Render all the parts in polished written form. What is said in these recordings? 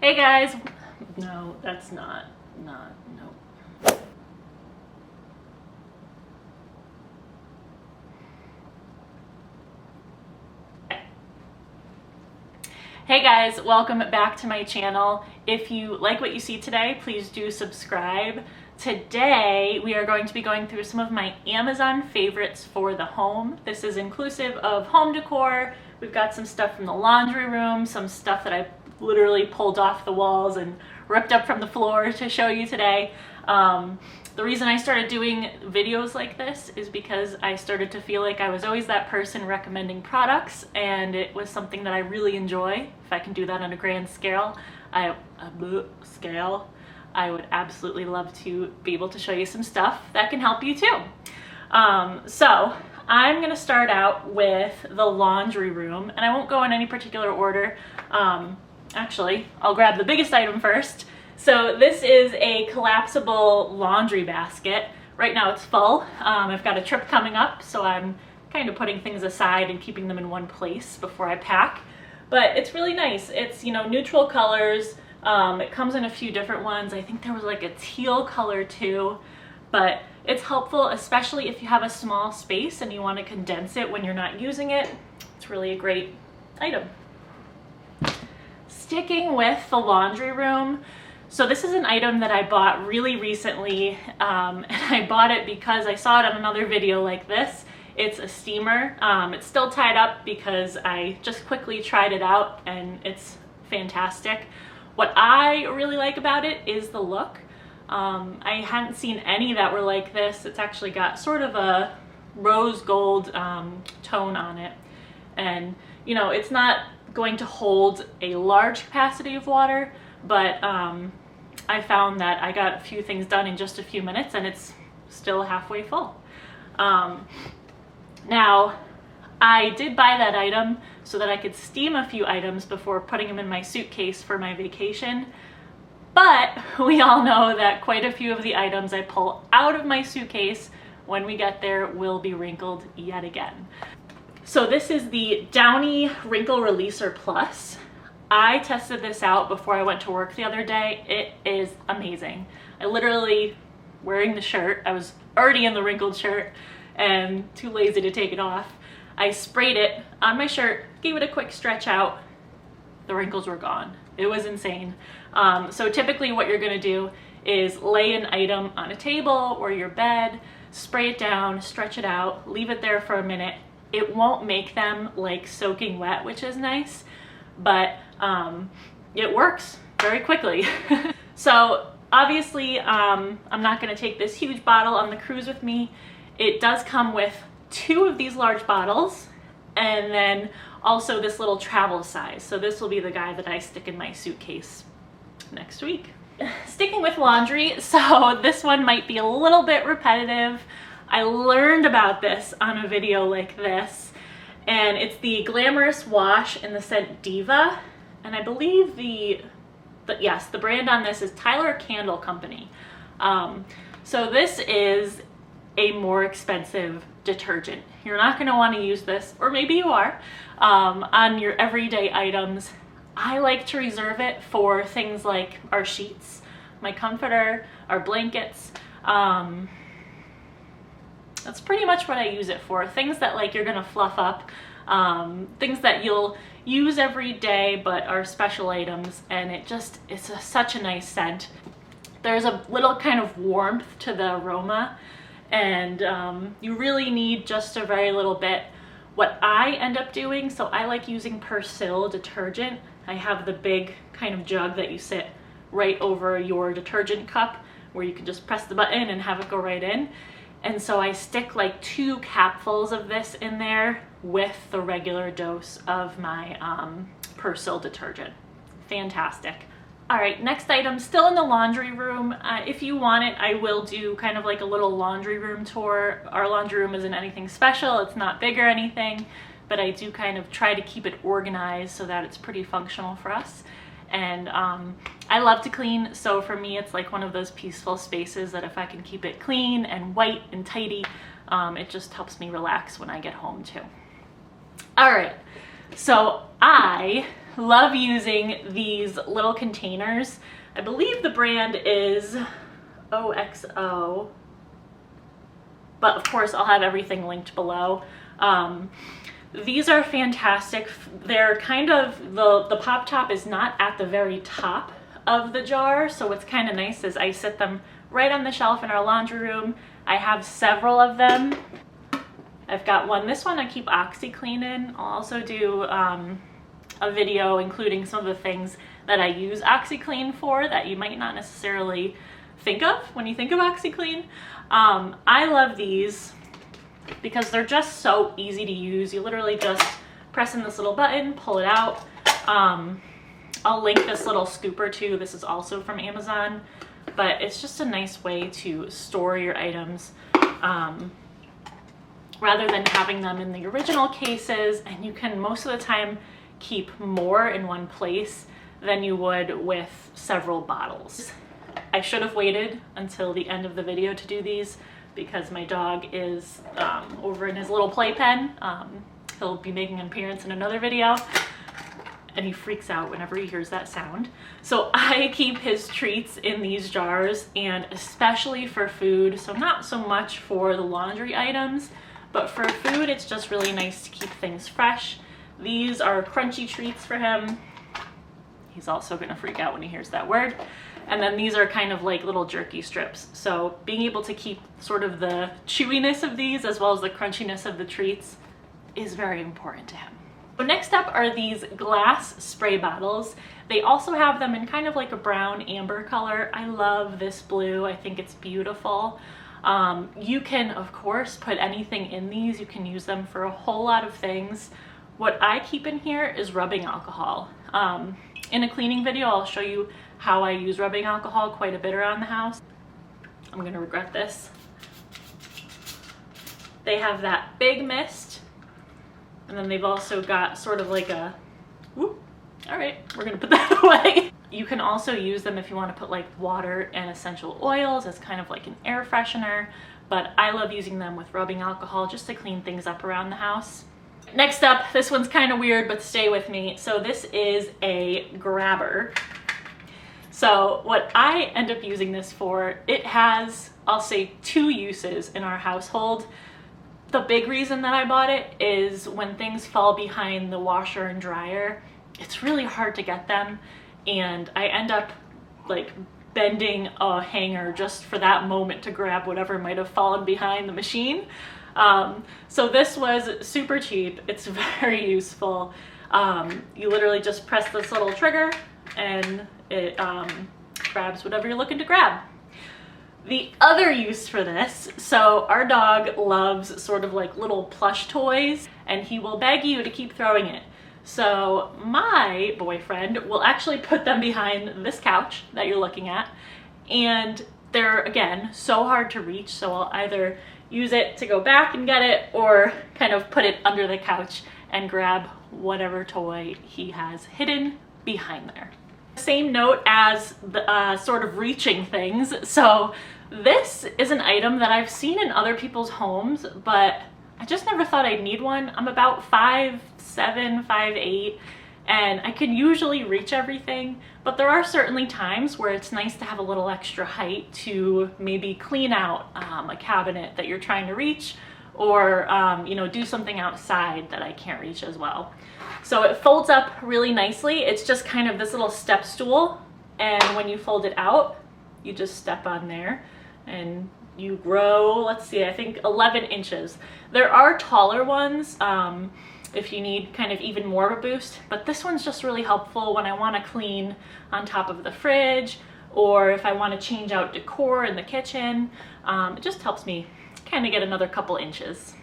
Hey guys. No, that's not, no. Hey guys, welcome back to my channel. If you like what you see today, please do subscribe. Today, we are going to be going through some of my Amazon favorites for the home. This is inclusive of home decor. We've got some stuff from the laundry room, some stuff that I literally pulled off the walls and ripped up from the floor to show you today. The reason I started doing videos like this is because I started to feel like I was always that person recommending products, and it was something that I really enjoy. If I can do that on a grand scale, I would absolutely love to be able to show you some stuff that can help you too. So I'm gonna start out with the laundry room, and I won't go in any particular order. Actually, I'll grab the biggest item first. So this is a collapsible laundry basket. Right now it's full. I've got a trip coming up, so I'm kind of putting things aside and keeping them in one place before I pack. But it's really nice. It's, you know, neutral colors. It comes in a few different ones. I think there was like a teal color too, but it's helpful, especially if you have a small space and you want to condense it when you're not using it. It's really a great item. Sticking with the laundry room, so this is an item that I bought really recently, and I bought it because I saw it on another video like this. It's a steamer. It's still tied up because I just quickly tried it out and it's fantastic. What I really like about it is the look. I hadn't seen any that were like this. It's actually got sort of a rose gold tone on it, and you know, it's not going to hold a large capacity of water, but I found that I got a few things done in just a few minutes and it's still halfway full. Now, I did buy that item so that I could steam a few items before putting them in my suitcase for my vacation, but we all know that quite a few of the items I pull out of my suitcase when we get there will be wrinkled yet again. So this is the Downy Wrinkle Releaser Plus. I tested this out before I went to work the other day. It is amazing. I literally, wearing the shirt, I was already in the wrinkled shirt and too lazy to take it off. I sprayed it on my shirt, gave it a quick stretch out. The wrinkles were gone. It was insane. So typically what you're gonna do is lay an item on a table or your bed, spray it down, stretch it out, leave it there for a minute. It won't make them like soaking wet, which is nice, but it works very quickly. So obviously I'm not gonna take this huge bottle on the cruise with me. It does come with 2 of these large bottles and then also this little travel size. So this will be the guy that I stick in my suitcase next week. Sticking with laundry, so this one might be a little bit repetitive. I learned about this on a video like this, and it's the Glamorous Wash in the scent Diva, and I believe the brand on this is Tyler Candle Company. So this is a more expensive detergent. You're not going to want to use this, or maybe you are, on your everyday items. I like to reserve it for things like our sheets, my comforter, our blankets. That's pretty much what I use it for. Things that like you're gonna fluff up, things that you'll use every day but are special items, and it's such a nice scent. There's a little kind of warmth to the aroma, and you really need just a very little bit. What I end up doing, so I like using Persil detergent. I have the big kind of jug that you sit right over your detergent cup where you can just press the button and have it go right in. And so I stick like 2 capfuls of this in there with the regular dose of my Persil detergent. Fantastic. All right, next item, still in the laundry room. If you want it, I will do kind of like a little laundry room tour. Our laundry room isn't anything special. It's not big or anything, but I do kind of try to keep it organized so that it's pretty functional for us. And I love to clean, so for me it's like one of those peaceful spaces that if I can keep it clean and white and tidy, it just helps me relax when I get home too. All right, so I love using these little containers. I believe the brand is OXO, but of course I'll have everything linked below. These are fantastic. They're kind of, the pop top is not at the very top of the jar, so what's kind of nice is I set them right on the shelf in our laundry room. I have several of them. I've got one, this one I keep OxyClean in. I'll also do a video including some of the things that I use OxyClean for that you might not necessarily think of when you think of OxyClean. I love these because they're just so easy to use. You literally just press in this little button, pull it out. I'll link this little scooper too. This is also from Amazon, but it's just a nice way to store your items rather than having them in the original cases, and you can most of the time keep more in one place than you would with several bottles. I should have waited until the end of the video to do these because my dog is over in his little playpen. He'll be making an appearance in another video and he freaks out whenever he hears that sound. So I keep his treats in these jars, and especially for food, so not so much for the laundry items, but for food it's just really nice to keep things fresh. These are crunchy treats for him. He's also gonna freak out when he hears that word. And then these are kind of like little jerky strips. So being able to keep sort of the chewiness of these as well as the crunchiness of the treats is very important to him. So next up are these glass spray bottles. They also have them in kind of like a brown amber color. I love this blue. I think it's beautiful. You can, of course, put anything in these. You can use them for a whole lot of things. What I keep in here is rubbing alcohol. In a cleaning video, I'll show you how I use rubbing alcohol quite a bit around the house. I'm gonna regret this. They have that big mist, and then they've also got sort of like a, whoop, all right, we're gonna put that away. You can also use them if you want to put like water and essential oils as kind of like an air freshener, but I love using them with rubbing alcohol just to clean things up around the house. Next up, this one's kind of weird, but stay with me. So this is a grabber. So what I end up using this for, it has, I'll say, 2 uses in our household. The big reason that I bought it is when things fall behind the washer and dryer, it's really hard to get them, and I end up like bending a hanger just for that moment to grab whatever might have fallen behind the machine. So this was super cheap. It's very useful. You literally just press this little trigger and it grabs whatever you're looking to grab. The other use for this, so our dog loves sort of like little plush toys, and he will beg you to keep throwing it. So my boyfriend will actually put them behind this couch that you're looking at, and they're, again, so hard to reach, so I'll either use it to go back and get it or kind of put it under the couch and grab whatever toy he has hidden behind there. Same note as the sort of reaching things. So this is an item that I've seen in other people's homes, but I just never thought I'd need one. I'm about 5'7", 5'8", and I can usually reach everything, but there are certainly times where it's nice to have a little extra height to maybe clean out a cabinet that you're trying to reach, or you know, do something outside that I can't reach as well. So it folds up really nicely. It's just kind of this little step stool, and when you fold it out, you just step on there and you grow, let's see, I think 11 inches. There are taller ones if you need kind of even more of a boost, but this one's just really helpful when I want to clean on top of the fridge, or if I want to change out decor in the kitchen. It just helps me kind of get another couple inches.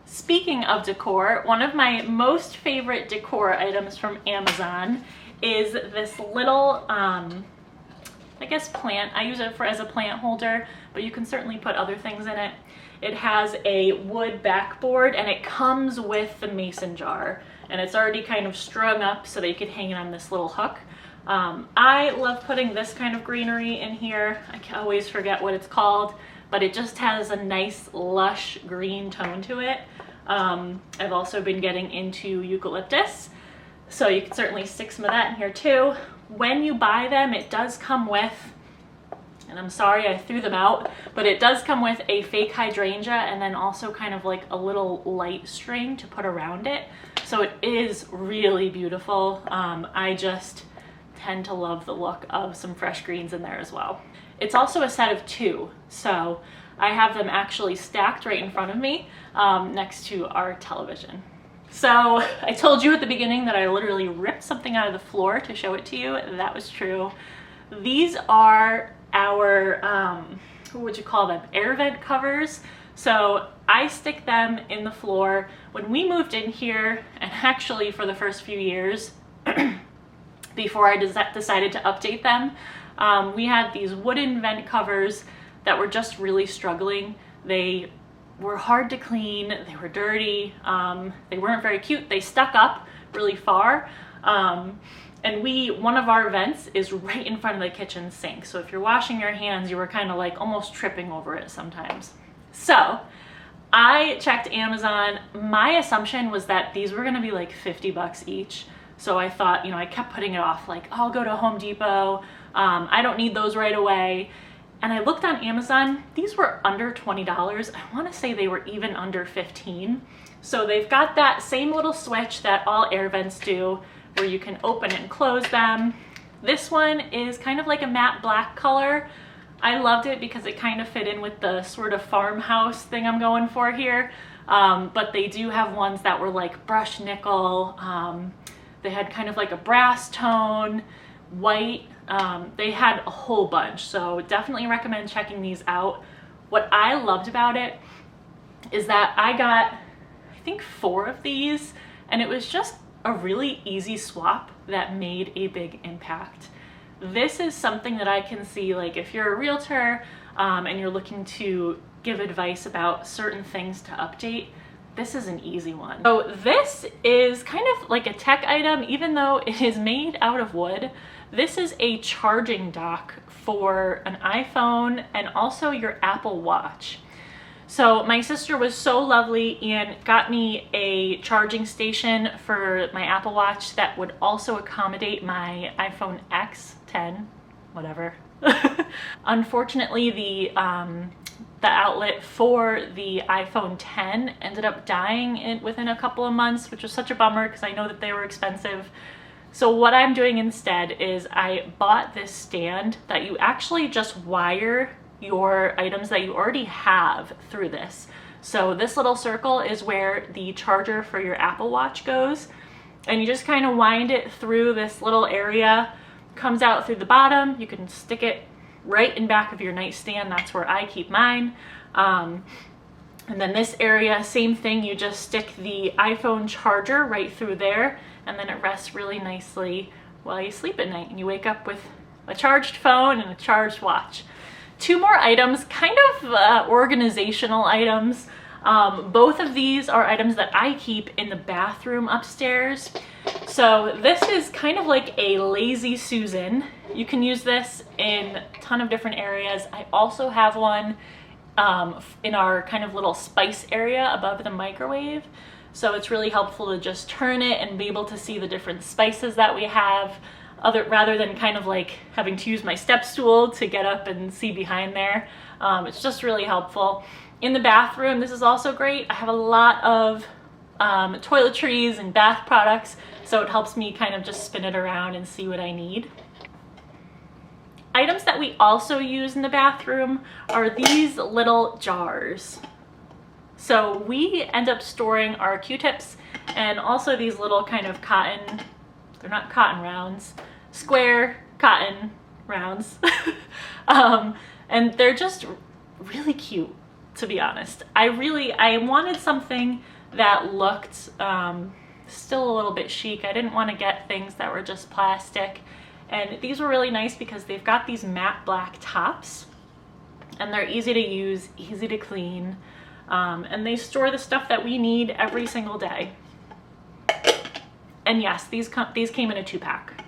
Speaking of decor, one of my most favorite decor items from Amazon is this little, I guess, plant. I use it as a plant holder, but you can certainly put other things in it. It has a wood backboard, and it comes with the mason jar, and it's already kind of strung up so that you could hang it on this little hook. I love putting this kind of greenery in here. I can always forget what it's called, but it just has a nice lush green tone to it. I've also been getting into eucalyptus. So you can certainly stick some of that in here too. When you buy them, it does come with, and I'm sorry I threw them out, but it does come with a fake hydrangea and then also kind of like a little light string to put around it. So it is really beautiful. I just tend to love the look of some fresh greens in there as well. It's also a set of 2, so I have them actually stacked right in front of me next to our television. So I told you at the beginning that I literally ripped something out of the floor to show it to you. That was true. These are our, what would you call them? Air vent covers. So I stick them in the floor. When we moved in here, and actually for the first few years, before I decided to update them, we had these wooden vent covers that were just really struggling. They were hard to clean, they were dirty, they weren't very cute, they stuck up really far. And one of our vents is right in front of the kitchen sink. So if you're washing your hands, you were kind of like almost tripping over it sometimes. So I checked Amazon. My assumption was that these were gonna be like 50 bucks each. So I thought, I kept putting it off, like, I'll go to Home Depot. I don't need those right away. And I looked on Amazon, these were under $20. I wanna say they were even under 15. So they've got that same little switch that all air vents do, where you can open and close them. This one is kind of like a matte black color. I loved it because it kind of fit in with the sort of farmhouse thing I'm going for here. But they do have ones that were like brushed nickel. They had kind of like a brass tone, white. They had a whole bunch, so definitely recommend checking these out. What I loved about it is that I got, I think, 4 of these, and it was just a really easy swap that made a big impact. This is something that I can see, like if you're a realtor and you're looking to give advice about certain things to update, this is an easy one. So this is kind of like a tech item, even though it is made out of wood. This is a charging dock for an iPhone and also your Apple Watch. So my sister was so lovely and got me a charging station for my Apple Watch that would also accommodate my iPhone X10, whatever. Unfortunately, the outlet for the iPhone 10 ended up dying within a couple of months, which was such a bummer because I know that they were expensive. So what I'm doing instead is I bought this stand that you actually just wire your items that you already have through this. So this little circle is where the charger for your Apple Watch goes, and you just kind of wind it through this little area, comes out through the bottom. You can stick it right in back of your nightstand. That's where I keep mine. And then this area, same thing, you just stick the iPhone charger right through there, and then it rests really nicely while you sleep at night, and you wake up with a charged phone and a charged watch. 2 more items, kind of organizational items. Both of these are items that I keep in the bathroom upstairs. So this is kind of like a lazy Susan. You can use this in a ton of different areas. I also have one in our kind of little spice area above the microwave. So it's really helpful to just turn it and be able to see the different spices that we have, rather than kind of like having to use my step stool to get up and see behind there. It's just really helpful. In the bathroom, this is also great. I have a lot of toiletries and bath products, so it helps me kind of just spin it around and see what I need. Items that we also use in the bathroom are these little jars. So we end up storing our Q-tips and also these little kind of cotton, they're not cotton rounds, square cotton rounds. And they're just really cute, to be honest. I wanted something that looked still a little bit chic. I didn't want to get things that were just plastic. And these were really nice because they've got these matte black tops and they're easy to use, easy to clean. And they store the stuff that we need every single day. And yes, these came in a 2-pack.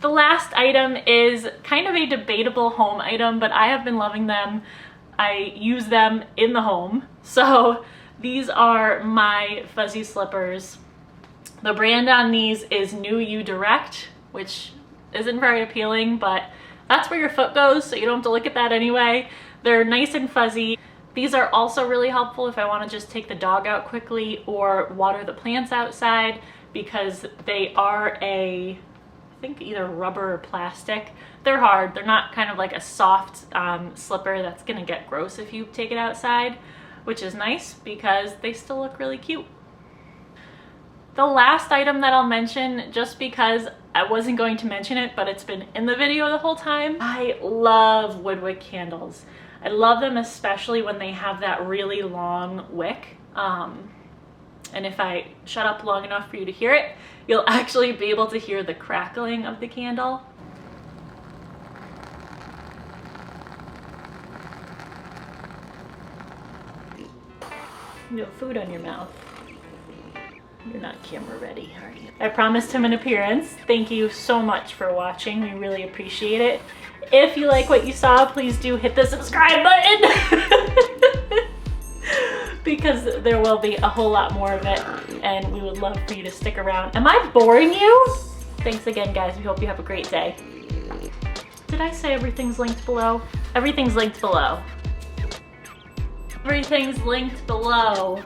The last item is kind of a debatable home item, but I have been loving them. I use them in the home. So these are my fuzzy slippers. The brand on these is New You Direct, which isn't very appealing, but that's where your foot goes, so you don't have to look at that anyway. They're nice and fuzzy. These are also really helpful if I want to just take the dog out quickly or water the plants outside, because they are I think either rubber or plastic. They're hard. They're not kind of like a soft slipper that's gonna get gross if you take it outside, which is nice because they still look really cute. The last item that I'll mention, just because I wasn't going to mention it, but it's been in the video the whole time, I love woodwick candles. I love them especially when they have that really long wick. And if I shut up long enough for you to hear it, you'll actually be able to hear the crackling of the candle. You have food on your mouth. You're not camera ready, are you? I promised him an appearance. Thank you so much for watching. We really appreciate it. If you like what you saw, please do hit the subscribe button because there will be a whole lot more of it, and we would love for you to stick around. Am I boring you? Thanks again, guys. We hope you have a great day. Did I say everything's linked below? Everything's linked below. Everything's linked below.